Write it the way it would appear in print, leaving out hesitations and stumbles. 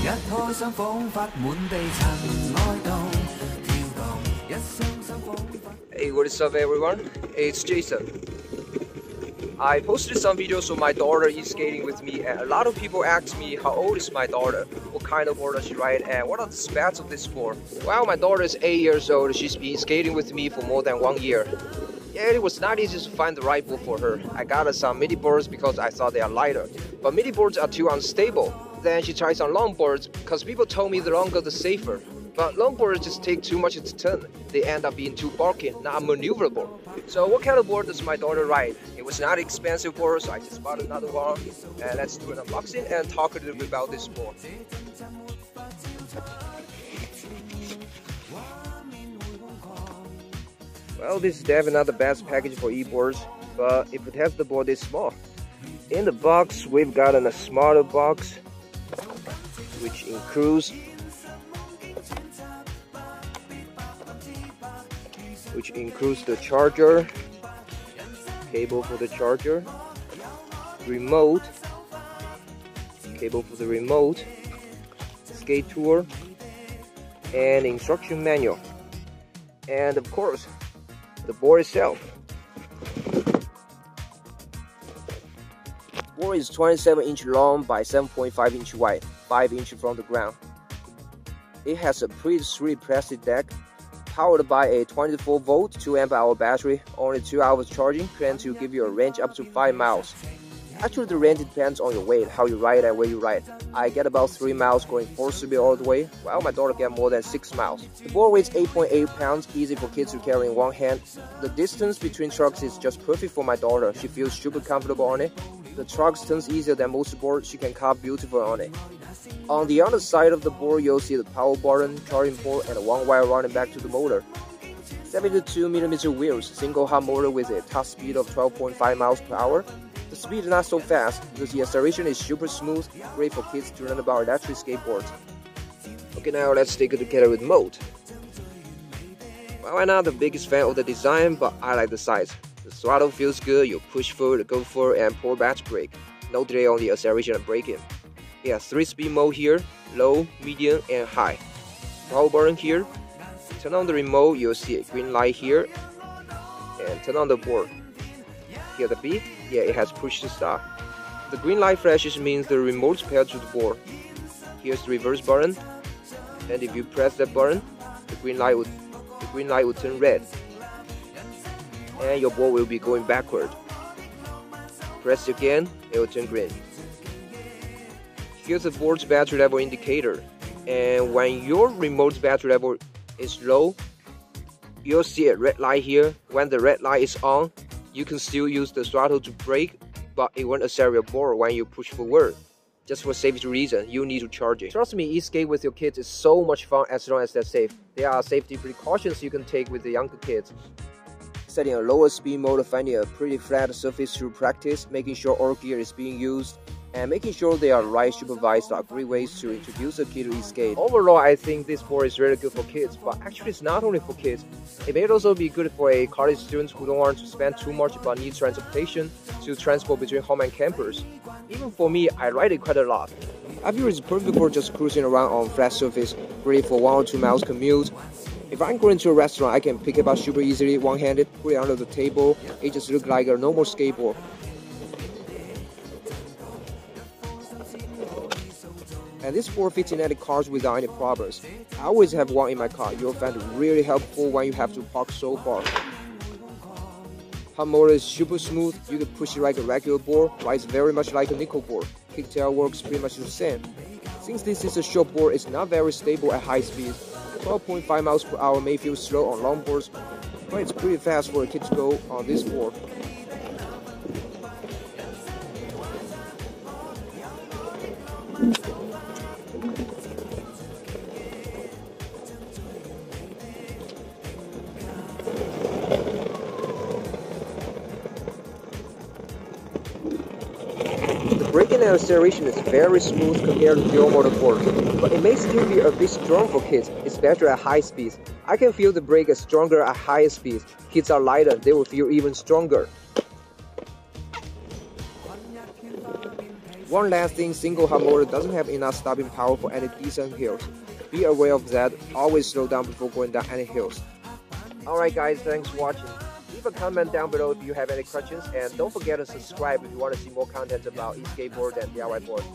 Hey, what is up everyone? It's Jason. I posted some videos of my daughter e-skating with me, and a lot of people ask me how old is my daughter, what kind of board does she ride, and what are the specs of this sport. Well, my daughter is 8 years old. She's been skating with me for more than 1 year. Yeah, it was not easy to find the right board for her. I got her some midi boards because I thought they are lighter, but midi boards are too unstable. Then she tried some longboards because people told me the longer the safer. But longboards just take too much to turn. They end up being too bulky, not maneuverable. So what kind of board does my daughter ride? It was not an expensive board, so I just bought another one. And let's do an unboxing and talk a little bit about this board. Well, this is definitely not the best package for e-boards, but it protects the board this small. In the box, we've got a smaller box, which includes the charger, cable for the charger, remote, cable for the remote, skate tool, and instruction manual, and of course the board itself. The board is 27 inch long by 7.5 inch wide, 5 inch from the ground. It has a pretty sweet plastic deck, powered by a 24 volt 2 amp hour battery, only 2 hours charging, planned to give you a range up to 5 miles. Actually, the range depends on your weight, how you ride and where you ride. I get about 3 miles going full speed all the way, while my daughter get more than 6 miles. The board weighs 8.8 pounds, easy for kids to carry in one hand. The distance between trucks is just perfect for my daughter. She feels super comfortable on it. The trucks turns easier than most boards. She can carve beautiful on it. On the other side of the board, you'll see the power button, charging port, and one wire running back to the motor. 72mm wheels, single hub motor with a top speed of 12.5 miles per hour. The speed is not so fast because the acceleration is super smooth, great for kids to learn about electric skateboards. Okay, now let's take it together with mode. Well, I'm not the biggest fan of the design, but I like the size. The throttle feels good, you push forward, go forward, and pull back to brake. No delay on the acceleration and braking. It has 3 speed mode here, low, medium, and high. Power button here. Turn on the remote, you'll see a green light here. And turn on the board. Hear the beep? Yeah, it has push to start. The green light flashes means the remote's paired to the board. Here's the reverse button. And if you press that button, the green light will turn red. And your board will be going backward. Press it again, it will turn green. Here's the board's battery level indicator, and when your remote's battery level is low, you'll see a red light here. When the red light is on, you can still use the throttle to brake, but it won't accelerate your board when you push forward. Just for safety reason, you need to charge it. Trust me, e-skate with your kids is so much fun as long as they're safe. There are safety precautions you can take with the younger kids. Setting a lower speed mode, finding a pretty flat surface to practice, making sure all gear is being used, and making sure they are right supervised are great ways to introduce a kid to e-skate. Overall, I think this board is really good for kids, but actually it's not only for kids. It may also be good for a college student who don't want to spend too much but need transportation to transport between home and campus. Even for me, I ride it quite a lot. I feel it's perfect for just cruising around on flat surface, great for 1 or 2 miles commute. If I'm going to a restaurant, I can pick it up super easily, one-handed, put it under the table. It just looks like a normal skateboard. And this board fits in any cars without any problems. I always have one in my car. You'll find it really helpful when you have to park so far. Hub motor is super smooth. You can push it like a regular board, rides very much like a nickel board. Kicktail works pretty much the same. Since this is a short board, it's not very stable at high speed. 12.5 miles per hour may feel slow on longboards, but it's pretty fast for a kid to go on this board. The braking and acceleration is very smooth compared to dual motor boards, but it may still be a bit strong for kids, especially at high speeds. I can feel the brake is stronger at higher speeds. Kids are lighter, they will feel even stronger. One last thing, single hub motor doesn't have enough stopping power for any decent hills. Be aware of that, always slow down before going down any hills. Alright guys, thanks for watching. Leave a comment down below if you have any questions, and don't forget to subscribe if you want to see more content about e-skateboard and DIY boards.